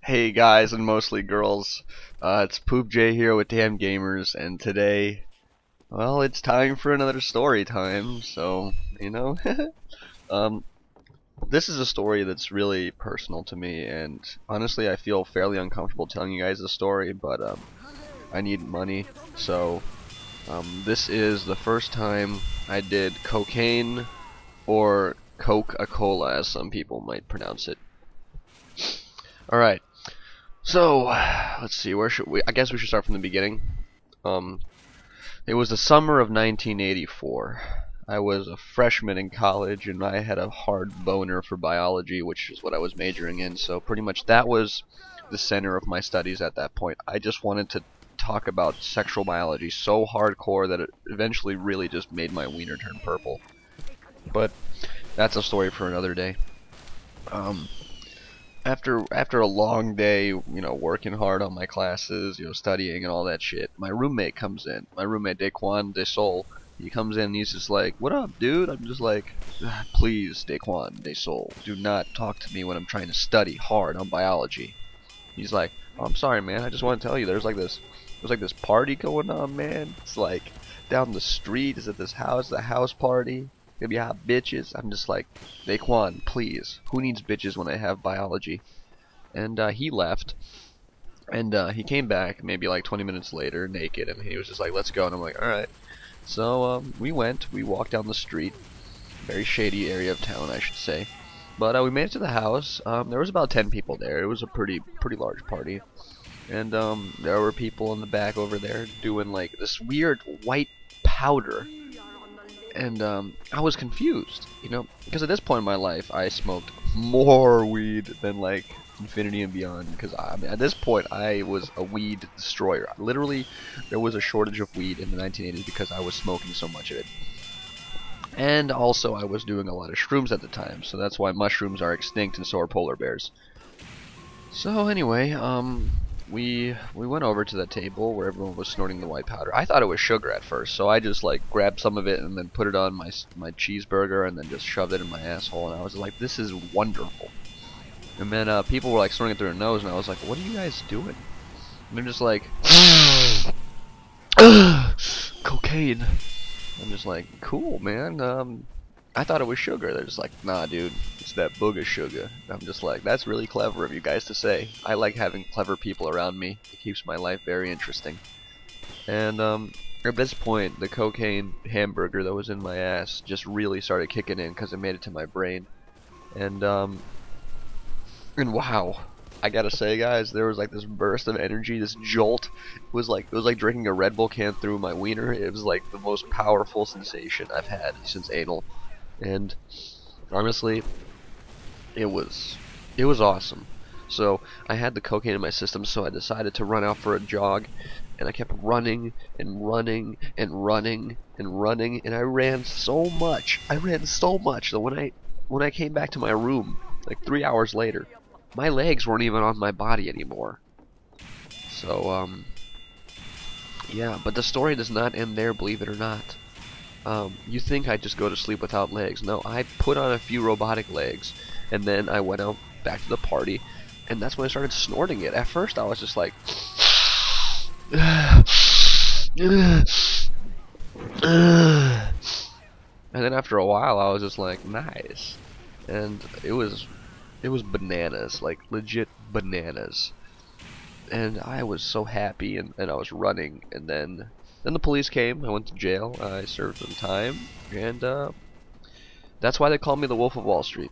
Hey guys, and mostly girls, it's Poopj here with DamnedGamers, and today, well, it's time for another story time, so, you know, um, this is a story that's really personal to me, and honestly I feel fairly uncomfortable telling you guys the story, but, I need money, so, this is the first time I did cocaine, or Coca-Cola, as some people might pronounce it. Alright. So, let's see, where should we, I guess we should start from the beginning. Um, it was the summer of 1984. I was a freshman in college, and I had a hard boner for biology, which is what I was majoring in, so pretty much that was the center of my studies at that point. I just wanted to talk about sexual biology so hardcore that it eventually really just made my wiener turn purple. But that's a story for another day. Um, after a long day, working hard on my classes, studying and all that shit, my roommate comes in. My roommate Daquan De Sol. He comes in and he's just like, "What up, dude?" I'm just like, "Please, Daquan De Sol, do not talk to me when I'm trying to study hard on biology." He's like, "Oh, I'm sorry, man. I just want to tell you, there's like this party going on, man. It's like down the street. It's at this house, the house party. Gonna be hot bitches." I'm just like, "Daquan, please. Who needs bitches when I have biology?" And he left, and he came back maybe like 20 minutes later, naked, and he was just like, "Let's go." And I'm like, "All right." So we walked down the street, very shady area of town, I should say. But we made it to the house. There was about 10 people there. It was a pretty large party, and there were people in the back over there doing like this weird white powder. And I was confused, because at this point in my life, I smoked more weed than like infinity and beyond. Because I mean, at this point, I was a weed destroyer. Literally, there was a shortage of weed in the 1980s because I was smoking so much of it. And also, I was doing a lot of shrooms at the time, so that's why mushrooms are extinct and so are polar bears. So anyway, we went over to the table where everyone was snorting the white powder. I thought it was sugar at first, so I just like grabbed some of it and then put it on my cheeseburger and then just shoved it in my asshole, and I was like, "This is wonderful." And then people were like snorting it through their nose, and I was like, "What are you guys doing?" And they're just like, "Cocaine." I'm just like, "Cool, man. I thought it was sugar." They're just like, "Nah, dude, it's that booger sugar." And I'm just like, "That's really clever of you guys to say. I like having clever people around me. It keeps my life very interesting." And at this point, the cocaine hamburger that was in my ass just really started kicking in because it made it to my brain. And wow, I gotta say, guys, there was like this burst of energy, this jolt. It was like drinking a Red Bull can through my wiener. It was like the most powerful sensation I've had since anal. And honestly, it was awesome. So I had the cocaine in my system, so I decided to run out for a jog, and I kept running and running and running and running, and I ran so much that when I came back to my room like 3 hours later, my legs weren't even on my body anymore. So yeah, but the story does not end there, believe it or not. You think I'd just go to sleep without legs. No, I put on a few robotic legs, and then I went out back to the party, and that's when I started snorting it. At first I was just like, and then after a while I was just like, nice. And it was bananas, like legit bananas. And I was so happy, and I was running, and then the police came. I went to jail. I served some time, and that's why they call me the Wolf of Wall Street.